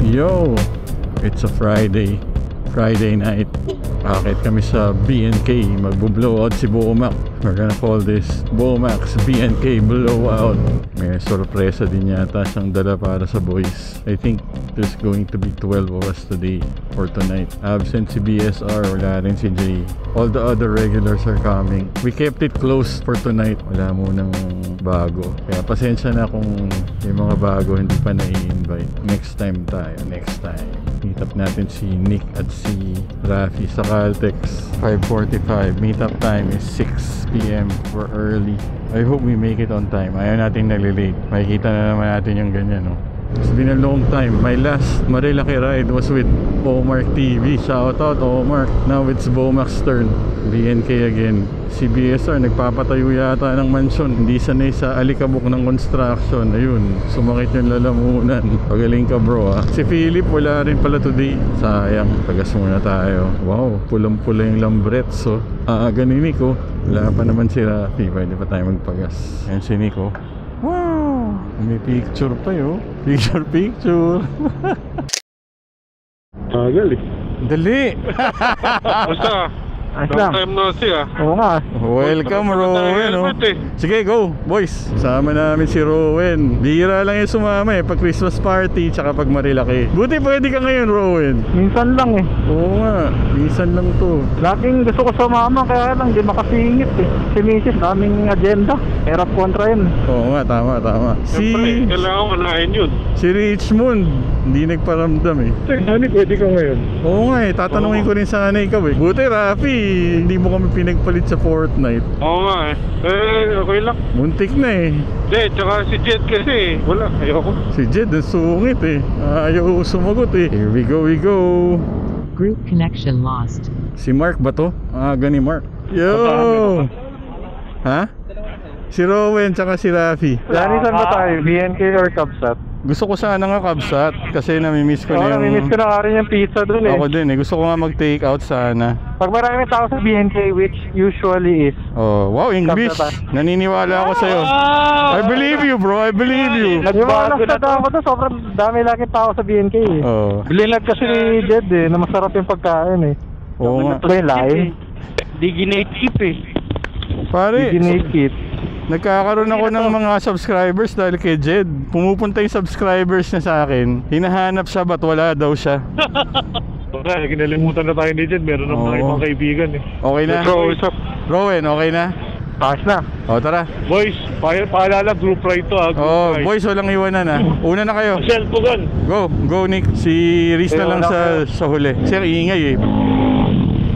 Yo! It's a Friday night. Akit kami sa BNK. Magbo-blowout si Bomac. We're gonna call this Bomac's BNK Blowout. May sorpresa din yata siyang dala para sa boys. I think there's going to be 12 of us today or tonight. Absent si BSR, wala rin si Jay. All the other regulars are coming. We kept it close for tonight. Wala munang bago. Kaya pasensya na kung yung mga bago hindi pa na-i-invite. Next time tayo. Next time. Meet up natin si Nick at si Rafi sa Caltex. 5:45. Meet up time is 6 PM. We're early. I hope we make it on time. Ayaw natin nalilate. Makikita na naman natin yung ganyan, no? It's been a long time. My last Marilaki ride was with Omar TV. Shout out Omar. Now it's Bomac's turn. BNK again. Si BSR nagpapatayo yata ng mansion. Hindi sanay sa alikabok ng construction. Ayun, sumakit yung lalamunan. Pagaling ka bro ha. Si Philip wala rin pala today. Sayang, tagas muna tayo. Wow, pulang-pula yung lambrets. So, aga ni Nico. Wala pa naman si Rafi. Pwede pa tayo magpagas. Ayan si Nico. Wow! May picture pa yun. Picture. Tagal eh. Dali! Basta, long time no see ah. Oo nga. Welcome Rowen, no? Sige, go, boys. Sama namin si Rowen. Bihira lang yung sumama eh, pag Christmas party tsaka pag Marilaki. Buti pwede ka ngayon, Rowen. Minsan lang eh. Oo nga, minsan lang to. Laging gusto ko sumama kaya lang di makasingit eh. Si Mrs. daming agenda. Hirap kontra yun. Oo nga, tama. Siyempre, kailangan manahin yun. Si Richmond, hindi nagparamdam eh. Hani, pwede ka ngayon. Oo nga eh, tatanungin ko rin sana ikaw eh. Buti Rafi, hindi mo kami pinagpalit sa Fortnite. Oo nga eh. Okay lang. Muntik na eh. Hindi, tsaka si Jet kasi wala, ayoko. Si Jed, ang sungit eh. Ayaw sumagot eh. Here we go. Group connection lost. Si Mark ba to? Gani Mark. Yo! Ha? Si Rowen tsaka si Rafi. Dani, saan ba tayo? BNK or Cubsat? Gusto ko sana nga Cubsat kasi namimiss ko na yung... namimiss ko na rin yung pizza dun eh. Ako din eh. Gusto ko nga mag-take out sana. Pag maraming tao sa BNK, which usually is... Oh, wow, English. Naniniwala ako sa'yo. I believe you bro, I believe you. Yung mga nagtatawag ko to, sobrang dami lagi tao sa BNK eh. Oh. Bilinag kasi ni Jed eh, na masarap yung pagkain eh. Oo nga. Ito yung lain. Diginate chip eh. Pare, Ginate nagkakaroon ako ng mga subscribers dahil kay Jed. Pumupunta yung subscribers niya sa akin. Hinahanap siya ba't wala daw siya. Wala, kinalimutan na tayo ni Jet. Meron naman ibang kaibigan eh. Okay na? What's up? Rowen, okay na? Taas na. O tara. Boys, paalala, group ride to ah. Oh, boys, walang iwanan ha. Una na kayo. Selfugan. Go Nick. Si Riz na lang sa huli. Sir, iingay eh.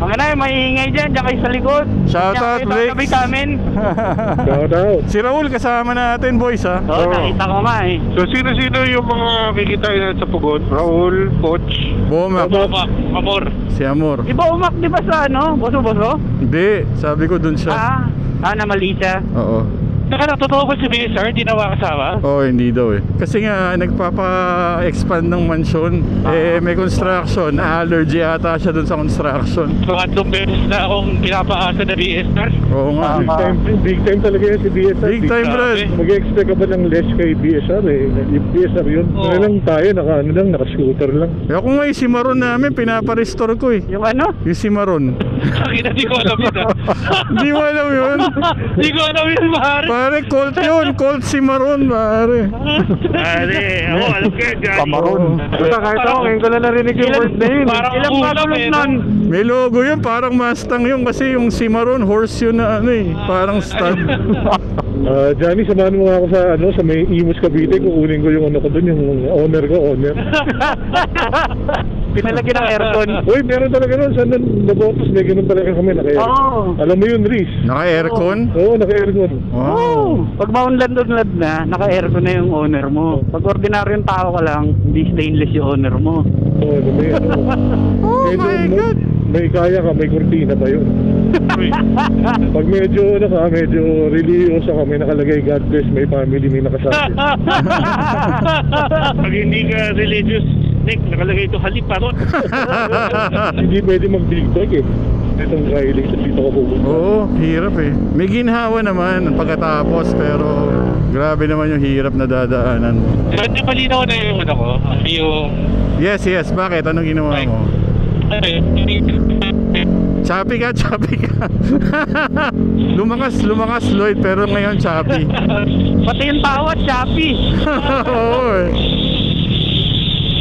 Mga na, maiingay dyan kayo sa likod. Shoutout, Rex. Shout out. Si Raul kasama natin, boys ha. Oo, nakita ko nga eh. So sino yung mga kikitain natin sa Pugon? Raul, Coach, Bomac. Amor. Si Amor. Iba umak di ba sa ano? Boso-boso? Hindi, sabi ko dun siya. Na mali siya. Oo. Saka totoo ba si BSR hindi na makasama? Oh, hindi daw eh. Kasi nga nagpapa-expand ng mansion. May construction. Allergy ata siya dun sa construction. So atong beses na akong pinapaasa na BSR. Oo nga. Big time talaga yan si BSR. Big time, Brad. Mag-expect ka ba ng less kay BSR eh? Yung BSR yun. Ano lang tayo, naka-scooter lang. Kaya kung nga yung Cimarron namin, pinapa-restore ko eh. Yung ano? Yung Cimarron. Hindi ko alam yun. Hindi mo alam yun? Hindi ko alam yun, mahari. Pare, Colt yun. Colt Cimarron, pare. Pare, ako alam ko yun. Pamaron. Basta kahit ako, ngayon ko na narinig yung word na yun. Ilang pagulog nun? May logo yun, parang Mustang yun. Kasi yung Cimarron, horse yun na ano eh. Parang stud. Johnny, samahan mo nga ako sa may Imus Cavite. Kukunin ko yung ano ko dun, yung owner. Pinalagyan ng aircon. Uy, meron talaga nun. Saan nabotos? May ganun talaga kami. Alam mo yun, Riz? Naka-aircon? Oo, naka-aircon. Wow. Pag maunlad-unlad na, naka-aircon na yung owner mo. Pag ordinaryong tao ka lang, hindi stainless yung owner mo. Oo, may ano. Oh my God. May kaya ka, may kurtina pa yun. Pag medyo religyoso ka, may nakalagay God bless, may family, may nakasabi. Pag hindi ka religious, Nick, nakalagay ito haliparon. Hindi pwede mag-big bag eh. Itong Riley sa dito ko pupunta. Oo, hirap eh. May ginhawa naman pagkatapos, pero grabe naman yung hirap na dadaanan. Hindi malinaw na yung ano ko, yung Yes, yes. Bakit? Anong ginawa mo? Choppy ka, choppy ka. Lumakas Lloyd, pero ngayon choppy. Pati yung tawad, choppy. Oo eh.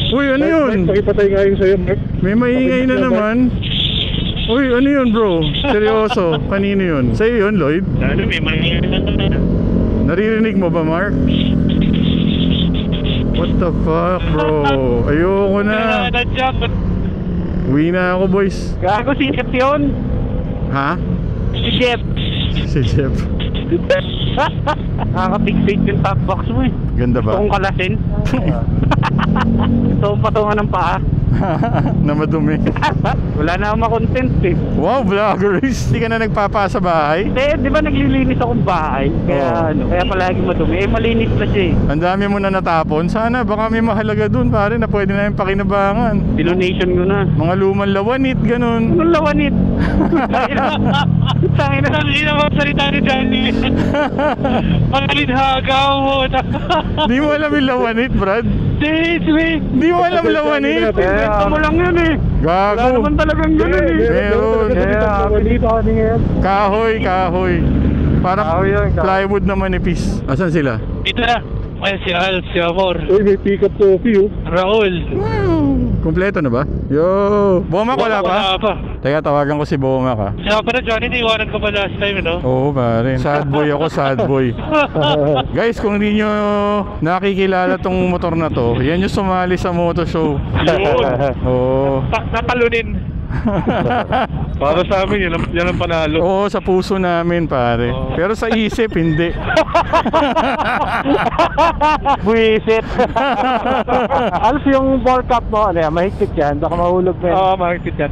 Uy, ano yun? Pakipatay nga yung sa'yo, Mark. May maingay na naman. Uy, ano yun bro? Seryoso, kanino yun? Sa'yo yun, Lloyd? Ano, may maingay na naman. Naririnig mo ba, Mark? What the fuck, bro? Ayoko na. Uwi na ako, boys. Gago, si Jeff yun. Ha? Si Jeff. Si Jeff. Nakaka-fixate yung top box mo eh. Ganda Gusto ba? kong kalasin. Gusto kong patungan ng paa. Na madumi. Wala na akong makontent eh. Wow, vloggers. Hindi ka na nagpapasa bahay? Di ba naglilinis akong bahay? Kaya kaya palagi madumi. Eh, malinis na siya eh. Ang dami mo na natapon. Sana baka may mahalaga dun, pare, na pwede na yung pakinabangan. Dinonation ko na. Mga lumang lawanit, ganun. Anong lawanit? Tangin na lang naman salita ni Johnny. Pagkalinhagaw mo. Di mo alam yung lawanit, Brad? Di mo alam lawanit? Ito mo lang yun eh. Wala Gago. naman talagang gano'n eh. Meron. Kahoy. Parang Kahoy yun, kahoy. plywood na manipis. Asan sila? Dito na. Ay, si Al, si Amor. Uy, may pick-up coffee, oh. Raul. Kompleto na ba? Yo! Bomak wala pa? Teka, tawagan ko si Bomak ha. Siya pa na, Johnny, iwanan ko pa last time, no? Oo, pare. Sad boy ako, sad boy. Guys, kung hindi nyo nakikilala tong motor na to, yan yung sumali sa moto show. Oo. Tatalunin. Para sa amin, yan ang panalo. Oo, sa puso namin, pare. Pero sa isip, hindi. Buisit. Alas yung ball cap mo, ano yan, mahigpit yan, baka mahulog mo yan. Oo, mahigpit yan.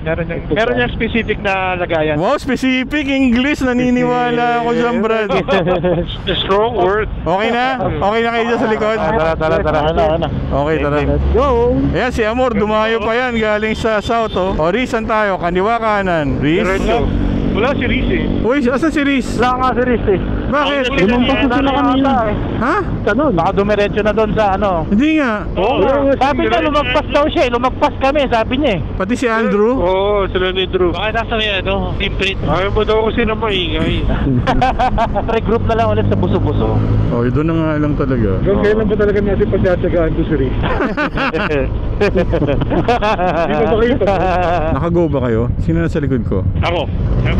Meron yung specific na lagayan. Wow, specific English. Naniniwala ako dyan, Brad. Strong word. Okay na? Okay na kayo dyan sa likod? Tara. Okay, tara. Let's go! Ayan, si Amor, dumayo pa yan. Galing sa south, oh. O, Riz, saan tayo? Kaniwa, kanan. Riz? Wala si Riz eh. Uy, asan si Riz? Wala nga si Riz eh. Bakit? Lumampas na sila kanina. Ha? Ganun. Baka dumiretso na doon sa ano. Hindi nga. Sabi niya, lumagpas daw siya eh. Lumagpas kami, sabi niya eh. Pati si Andrew. Oo, sila ni Drew. Baka nasa may ano, imprint. Ayaw mo daw kasi na maingay. Regroup na lang ulit sa buso-buso. Oh, doon na nga lang talaga. Kailan ba talaga natin pagtsatsagaan to si Riz? Hindi mo makita. Nakago ba kayo? Sino nasa likod ko? Ako.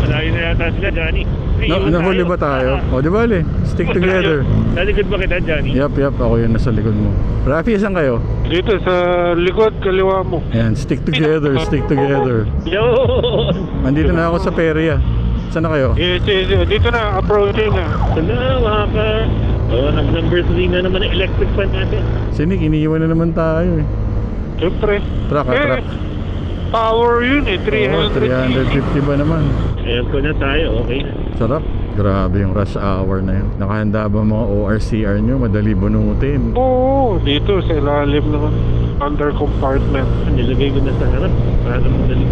Malayo na yata sila, Johnny. Nahuli ba tayo? O, di ba, stick together. Nalikod ba kita, Johnny? Yap, ako yun nasa likod mo. Rafi, saan kayo? Dito sa likod, kaliwa mo. Ayan, stick together. Yo! Andito na ako sa perya. Saan na kayo? Yes. Dito na, approaching na. Salamat ka. Oh, nag-number 3 na naman ang electric fan natin. Sinik, iniiwan na naman tayo eh. Siyempre. Truck. Power yun eh, 300. 350 ba naman? Ayan ko na tayo, okay. Sarap. Grabe yung rush hour na yun. Nakahanda ba mga ORCR nyo? Madali bunutin. Oo, dito sa ilalim naman. Under compartment. Nilagay ko na sa harap. Para madali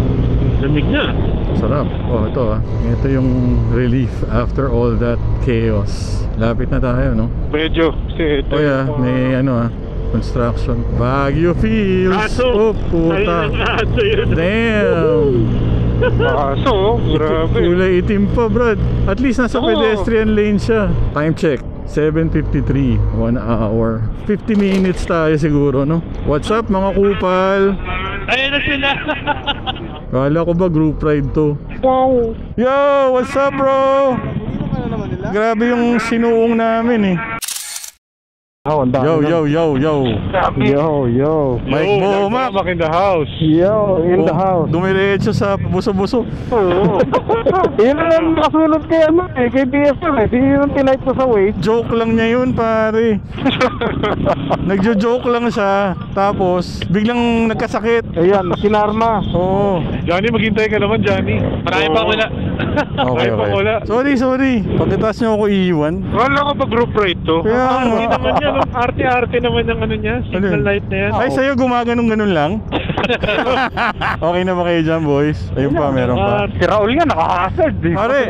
lamig na. Sarap. Oh, ito ah. Ito yung relief after all that chaos. Lapit na tayo, no? Medyo. Kasi ito. Oh yeah, may ano ah. Construction. Baguio Fields. Oh, puta. Aso yun. Damn. Aso, grabe. Kulay itim pa, Brad. At least nasa Oo. pedestrian lane siya. Time check. 7:53, 1 hour 50 minutes tayo siguro, no? What's up mga kupal? Ayun na sila. Kala ko ba group ride to? Yo, what's up bro? Grabe yung sinuong namin eh. Yo. Mike Bomak in the house. Yo, in the house. Dumiretso sa buso-buso. Oo. Yun lang nakasunod kay ano eh, kay BSM eh. Di yung tinight ko sa way. Joke lang niya yun, pare. Nagjo-joke lang siya. Tapos biglang nagkasakit. Ayan, sinarma. Oo. Johnny, maghintay ka naman, Johnny. Marami pa wala. Okay. Wala. Sorry. Pagkatapos niyo ako iiwan. Wala ko ba group ride to? Kaya nga. Hindi naman yan, arte-arte naman ng ano niya, signal light na yan. Ay, sa'yo gumaganong-ganon lang? Okay na ba kayo dyan, boys? Ayun pa, meron pa. Si Raul nga, naka-hazard eh. Pare,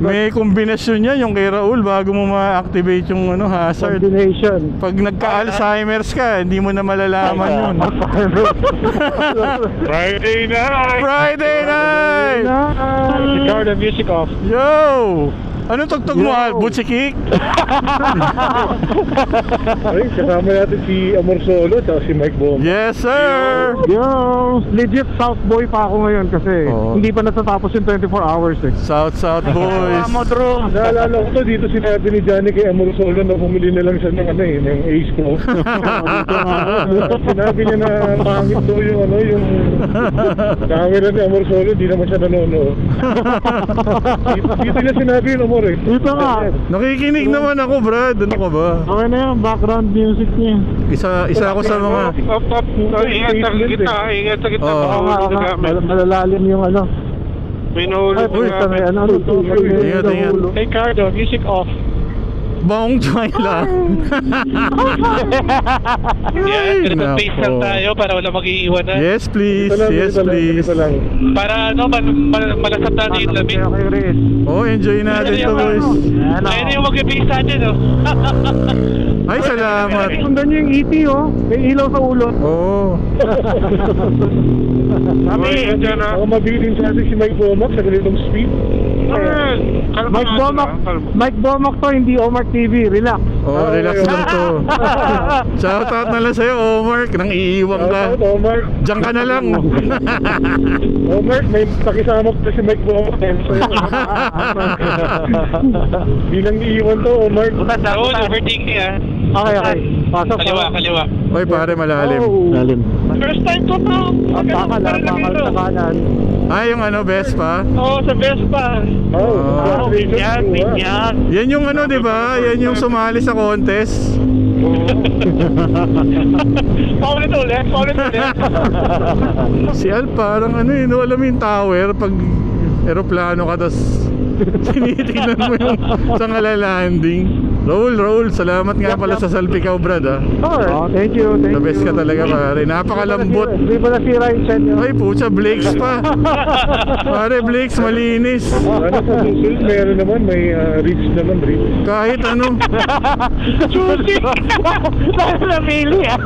may kombinasyon yan yung kay Raul bago mo ma-activate yung ano, hazard. Combination. Pag nagka-Alzheimer's ka, hindi mo na malalaman yun. Friday night! Friday night! Ricardo, music off. Yo! Anong tugtog mo, Al? Butsi Kick? Ay, kasama natin si Amor Solo at si Mike Bom. Yes, sir! Yo! Legit South Boy pa ako ngayon kasi hindi pa natatapos yung 24 hours eh. South boys. Mo, Drew. Naalala ko to, dito sinabi ni Johnny kay Amor Solo na bumili na lang siya ng ano eh, ng Ace Pro. Sinabi niya na pangit daw yung ano, yung camera ni Amor Solo, hindi naman siya nanonood. Dito niya sinabi yun, Amor eh. Ito nga. Nakikinig naman ako, Brad. Ano ka ba? Okay na yung background music niya. Isa ako sa mga... Ingat sa kita, ingat sa kita. Oo. Malalalim yung ano. May nahulog Uy, sa may ano. Ingat. Ricardo, music off. Bong joy lang. Yan, Nako. space lang tayo para wala mag-iiwanan. Yes, please. Yes, please. Para ano, malasap natin yung lamig. Oh, enjoy natin to, boys. Ayun yung mag-base natin, no? Ay, salamat. Sundan niyo yung ET, oh. May ilaw sa ulo. Oh. Kami, andyan na. Ako mabilin sa atin si Mike Bomac sa ganitong speed. Mike Bomac to, hindi Omar TV. Relax. Oh, relax lang to. Shoutout na lang sa'yo, Omar. Nang iiwang ka. Omar. Diyan ka na lang. Omar, may pakisama pa si Mike Bomac. Bilang iiwan to, Omar. Road, overtaking, ah. Okay. Pasok. Kaliwa. Oy, pare, malalim. Lalim. First time ko to. Bakal sa kanan. Ah, yung ano, Vespa? Oo, sa Vespa. Oh. Binyag. Yan yung ano, di ba? Yan yung sumali sa contest. Paulit ulit. Si Al parang ano eh, no? Alam mo yung tower pag eroplano ka, tas tinitignan mo yung sa landing. Raul, salamat nga pala sa salpikaw, Brad, ah. Oh, thank you. The best ka talaga, pare. Napakalambot. Hindi pa nasira yung chan yun. Ay, pucha, Blakes pa. Pare, Blakes, malinis. Ano sa susunod, meron naman, may reach naman, reach. Kahit ano. Susi! Namili, ah.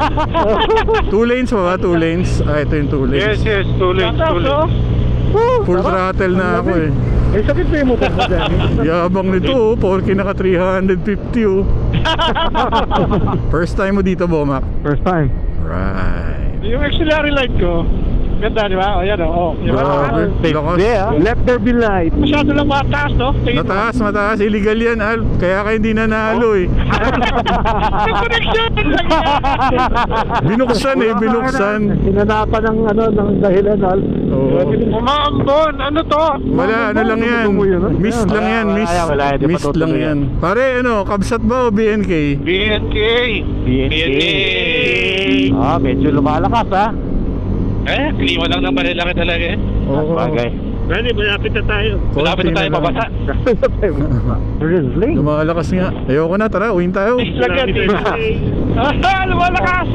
2 lanes pa ba? 2 lanes? Ah, ito yung 2 lanes. Yes, tuloy. Full throttle na ako eh. May sakit pa yung motor mo dyan. Yabang nito, oh. Porky naka 350, oh. First time mo dito, Bomac? First time. Right. Yung auxiliary light ko, ganda, di ba? O, yan o. Grabe. Lakas. Let there be light. Masyado lang mataas, no? Mataas. Illegal yan, Al. Kaya ka hindi nanalo eh. Binuksan. Hinanapan ng ano, ng dahilan, Al. Oo. Umaambon, ano to? Wala, ano lang yan. Miss lang yan, miss. Miss lang yan. Pare, ano, kabsat ba o BNK? BNK. Ah, medyo lumalakas, ha? Klima lang ng marilaki talaga, eh. Oo. Pwede, malapit na tayo. Malapit na tayo lang. pabasa. Really? Lumalakas nga. Ayoko na, tara, uwin tayo. Lagyan din. Lumalakas!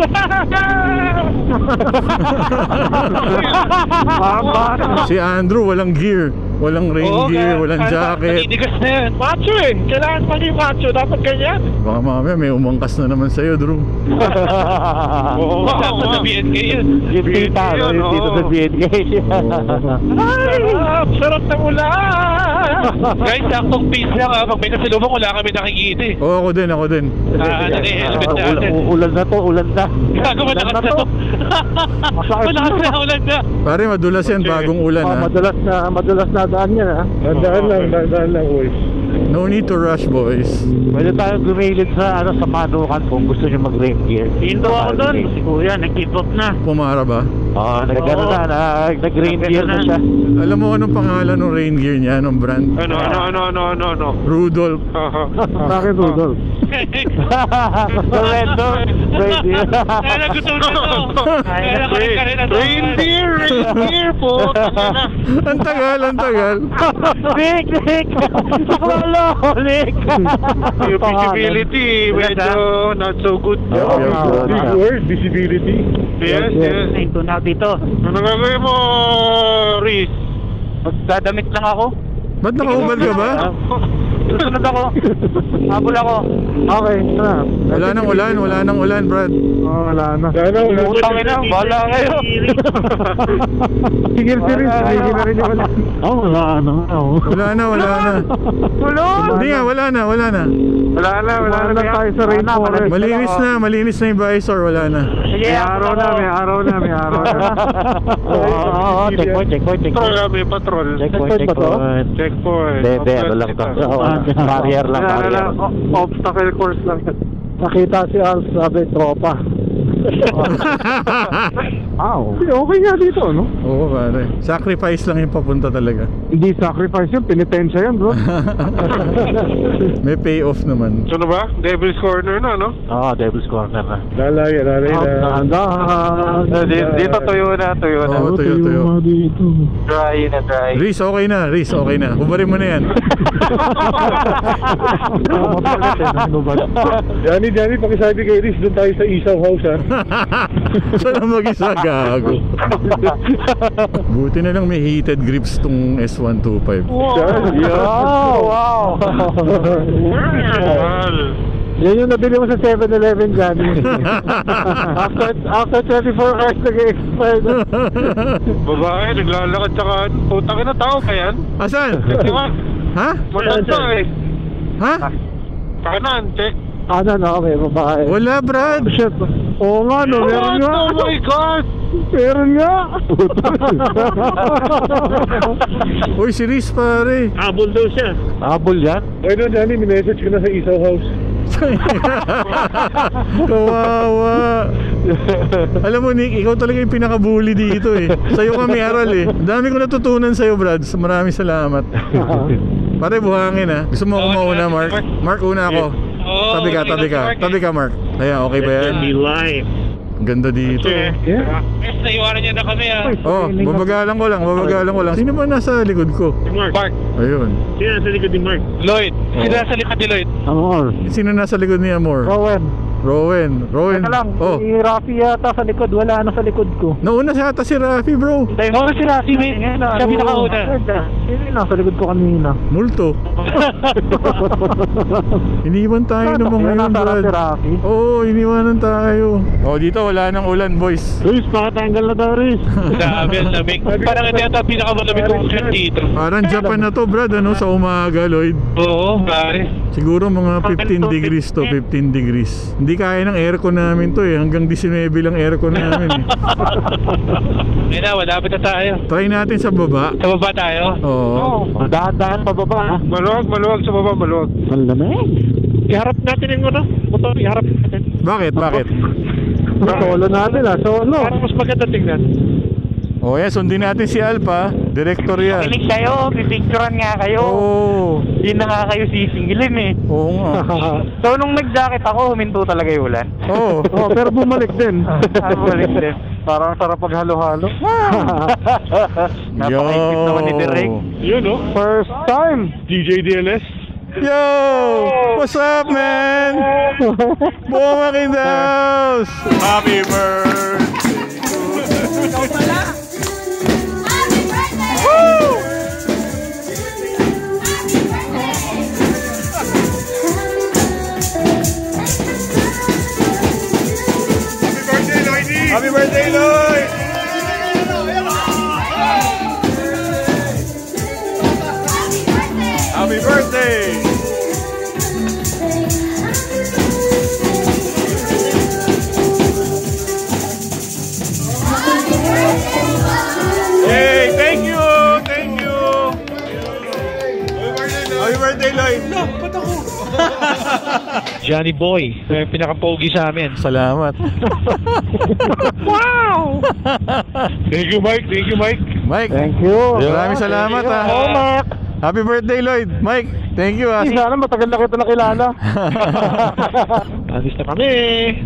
Si Andrew, walang gear. Walang rain gear, walang jacket. Tinigas na yan. Macho eh. Kailangan maging macho. Dapat ganyan. Baka mamaya may umangkas na naman sa'yo, Drew. Oo, kasama sa BNK yun. Yung tita, no? Yung tito sa BNK. Sarap ng ulan. Guys, saktong pace lang, ah. Pag may kasalubong, wala kami nakikita, eh. Oo, ako din. Ano na eh, helmet natin. Ulan na. Gago, malakas na to. Malakas na ulan na. Pare, madulas yan, bagong ulan, ha. Madulas na daan yan, ha? Dandaan lang, boys. No need to rush, boys. Pwede tayo gumilid sa manukan kung gusto nyo mag-rain gear. Hinto ako doon. Si Kuya, nag-keep up na. Pumara ba? Nag-rain gear na siya. Alam mo anong pangalan ng rain gear niya, anong brand? Ano? Rudolph. Bakit, Rudolph? Correcto. Rain gear. Kaya nagutunan to. Kaya nakarikarin na to. Reindeer po. Ang tagal. Nick! Wala! Ulik! Yung visibility, medyo not so good. Big word, visibility. Yes, yes. Ay, tuna dito. Ano gagawin mo, Riz? Magdadamit lang ako. Ba't nakaubad ka ba? Susunod ako. Habol ako. Okay, Wala nang ulan, Brad. wala na. Sana wala. Putang ina, bahala kayo. Tigil si Riz, tigil na rin yung wala. Wala na. Wala na. Hindi nga, wala na. Wala na tayo sa rainforest. Malinis na yung visor, wala na. Sige, May araw na. Checkpoint. May patrol. Checkpoint ba to? Checkpoint. Ano lang to? Barrier lang. Obstacle course lang. Nakita si Al, sabi, tropa. Okay nga dito, no? Oo, pare. Sacrifice lang yung papunta talaga. Hindi sacrifice yun, penitensya yun, bro. May payoff naman. So na ba? Devil's Corner na, no? Devil's Corner na. Lalay na. Dito tuyo na. Oo, tuyo. Dry na. Riz, okay na. Ubarin mo na yan. Johnny, pakisabi kay Riz, doon tayo sa Isaw House, ha? Saan ang mag-isa, gago? Buti na lang may heated grips tong S125. Wow! Yan yung nabili mo sa 7-Eleven, Johnny. after 24 hours nag-expire na. Babae, naglalakad tsaka putang ina tao pa yan. Asan? Ha? Matanda eh. Ha? Kanan, check. Okay, babae. Wala, Brad. Shit. Oo nga, no, meron nga. Oh my God! Meron nga. Uy, si Riz, pare. Habol daw siya. Habol yan? Okay no, Johnny, minessage ko na sa Isaw House. Kawawa. Alam mo, Nick, ikaw talaga yung pinaka-bully dito eh. Sa'yo kami aral eh. Dami ko natutunan sa'yo, Brad. Maraming salamat. Pare, buhangin ha. Gusto mo ako mauna, Mark? Mark, una ako. Tabi ka, Mark. Ayan, okay ba yan? Live. Ganda dito. Yeah. Naiwanan niya na kami ah. Oh, babagalan ko lang. Sino ba nasa likod ko? Mark. Ayun. Sino nasa likod ni Mark? Lloyd. Sino nasa likod ni Lloyd? Amor. Sino nasa likod ni Amor? Rowan. Teka lang, Oh. si Rafi yata sa likod, wala na sa likod ko. Nauna siya ata si Rafi, bro. Oo, si Rafi. Siya pinakauna. Sino yung nasa likod ko kanina? Multo. Iniwan tayo ng mga yun, Nasa Brad. si Rafi. Oo, iniwanan tayo. Oh, dito wala nang ulan, boys. Riz, pakatanggal na daw, Riz. Sabi, ang lamig. Parang ito yata pinakamalamig kong shit dito. Parang Japan na to, Brad, ano, sa umaga, Lloyd. Oo, pare. Siguro mga 15 degrees to, 15 degrees. Hindi kaya ng aircon namin to eh. Hanggang 19 lang aircon namin eh. Ngayon na, malapit na tayo. Try natin sa baba. Sa baba tayo? Oo. Dahan-dahan pababa. Maluwag sa baba, maluwag. Malamig. Iharap natin yung motor, iharap natin. Bakit? Solo natin solo. Parang mas maganda tingnan. Oh, yan, sundin natin si Alpa. Director yan. Kilig kayo, pipicturean nga kayo. Oo. Hindi na nga kayo sisingilin eh. Oo nga. So nung nag-jacket ako, huminto talaga yung ulan. Oo. Pero bumalik din. Bumalik din. Parang sarap paghalo-halo. Napakaisip naman ni Direk. Yun, no? First time. DJ DLS. Yo! What's up, man? Buong in the house! Happy birthday! Happy birthday, Lloyd! Happy birthday! Hey, thank you! Happy birthday, Lloyd! Johnny Boy, yung pinaka-pogi sa amin. Salamat. Wow! Thank you, Mike. Mike, Thank you. maraming salamat ha. Oh, Mark. Happy birthday, Lloyd. Mike, thank you ha. Sana matagal na kita nakilala. Alis na kami.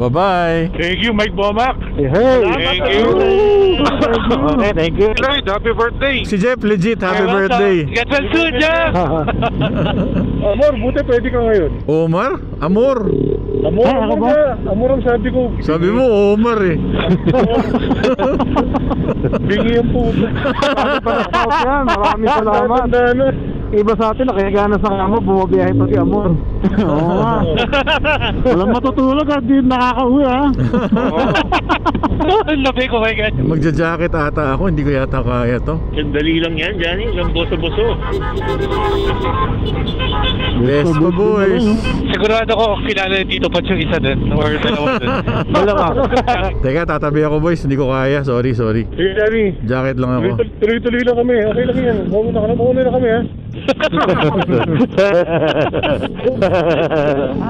Bye-bye. Thank you, Mike Bomac. Hey! Thank you. Okay, thank you. Lloyd, happy birthday. Si Jeff, legit, happy birthday. Get well soon, Jeff. Amor, buti pwede ka ngayon. Omar? Amor? Amor, Ay, ako amor ba? ka. Amor ang sabi ko. Sabi mo, Omar eh. Bingi ang puto. Yan, maraming salamat. Tanda na. Iba sa atin, nakikagana sa kamo, bumabiyahe pa si Amor. Oo nga. Walang matutulog at di nakakauwi ha. Labi ko, my God. Magja-jacket ata ako, hindi ko yata kaya to. Sandali lang yan, Johnny. Yung boso-boso. Let's go, boys. Sigurado ko, kilala ni Tito Pats yung isa din. Or dalawa din. Dalawa. Teka, tatabi ako boys, hindi ko kaya. Sorry. Sige, Danny. Jacket lang ako. Tuloy-tuloy lang kami. Okay lang yan. Mauna na kami ha.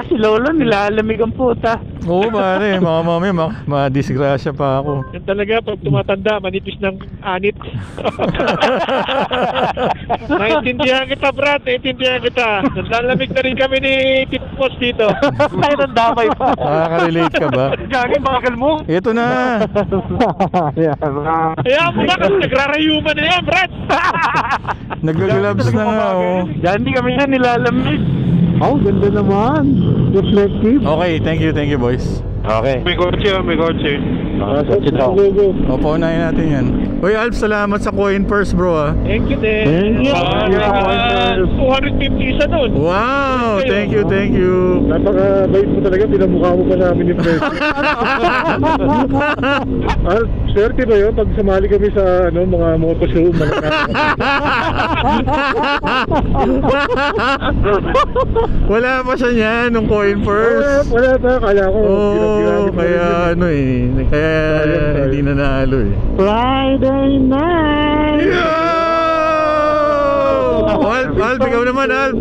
Si Lolo, nilalamig ang puta. Oo pare, mga mami, madisgrasya pa ako. Yan talaga, pag tumatanda, manipis ng anit. Naintindihan kita, Brad. Naintindihan kita. Nalalamig na rin kami ni Tito Pats dito. Ay, nandamay pa. Nakaka-relate ka ba? Gagi, bakal mo. Ito na. Kaya mo na, kasi nagrarayuman na yan, Brad. Nag-gloves na nga oh. Diyan di kami na nilalamig. Oh, ganda naman. Reflective. Okay, thank you boys. Okay. May kotse, may kotse. Go. Opo, unahin natin yan. Uy Alf, salamat sa coin purse bro ah. Thank you din. Thank you. 250 isa doon. Wow, thank you. Napaka-bait mo talaga. Pinamukha mo pa namin yung preso. Swerte ba yun? Pag sumali kami sa mga moto show, Wala pa siya niyan nung coin purse. Wala pa. Kala ko. Oo, kaya ano eh. Kaya hindi nanalo eh. Friday night. Yo! Alf, ikaw naman Alf.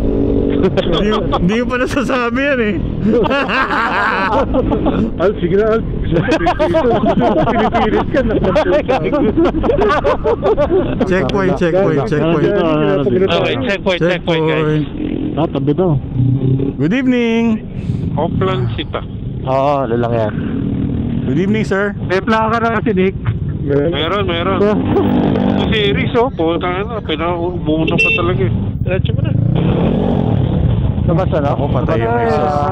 Hindi mo pa nasasabi yan eh. Alf, sige na Alf. Pinipilit ka. Checkpoint. Okay, checkpoint guys. Tabi daw. Good evening. Oplan Sita. Oo, lalang yan. Good evening sir. May plaka na si Nick. Meron. Si Riz, putang ina, pinamuna pa talaga eh. Diretso mo na. Labas na, Ako patay yung exhaust.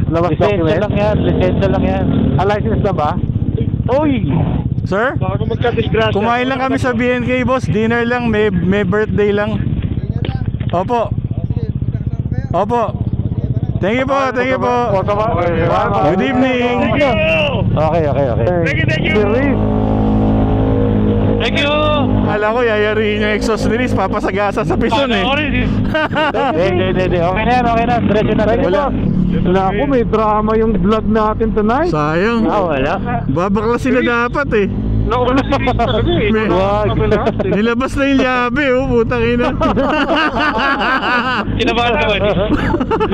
Labas Lisensya lang yan. License na ba? Uy! Sir? Baka magka-disgrasya. Kumain lang kami sa BNK boss. Dinner lang, may birthday lang. Opo. Thank you po. Good evening. Okay. Thank you. Thank you. Akala ko yayariin yung exhaust ni Riz, papasagasa sa piston eh. Hindi. Okay na. Diretso na rin. Wala ako, may drama yung vlog natin tonight. Sayang. Wala. Babaklasin na dapat eh. Nauna si Riz talaga eh. Wag. Nilabas na yung yabe oh, putang ina. Kinabahan ka ba?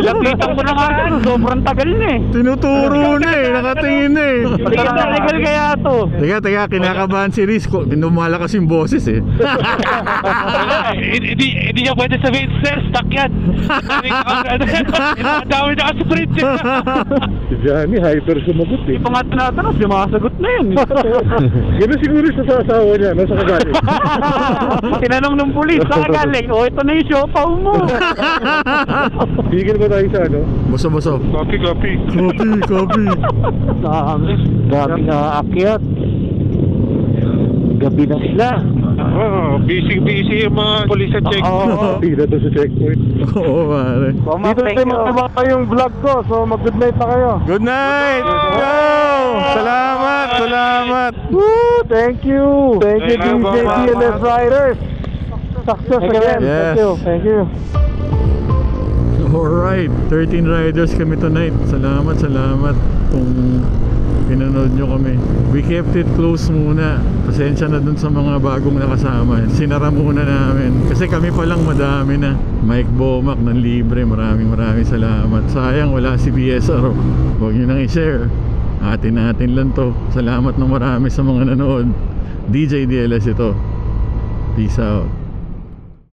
Lapitan ko na nga. Sobrang tagal na eh. Tinuturo na eh, nakatingin na eh. Hindi ka tagal kaya to. Teka, kinakabahan si Riz. Lumalakas yung boses eh. Hindi niya pwede sabihin, sir, stuck yan. Dami na ka-sprint. Si Johnny, hyper sumagot eh. Ito nga tinatanong, sumasagot na yun. Gano'n siguro sa asawa niya, sa kagaling. Tinanong ng pulis, saan ka galing? O, ito na yung siopaw mo. Tigil ba tayo sa Boso. Copy. Copy. Gabi na akyat. Gabi na sila. Busy yung mga police at check. Pila to sa checkpoint. Oo pare. Dito tayo magtaba yung vlog ko, so mag-good night na kayo. Good night. Go. Salamat. Woo! Thank you, DJ DLS Riders. Success again. Yes. Thank you. Alright, 13 riders kami tonight. Salamat kung pinanood nyo kami. We kept it close muna. Pasensya na dun sa mga bagong nakasama. Sinara muna namin kasi kami palang madami na. Mike Bomac ng libre, maraming salamat. Sayang wala si BSR. Huwag nyo nang i-share. Atin lang to. Salamat ng marami sa mga nanood. DJ DLS ito. Peace out.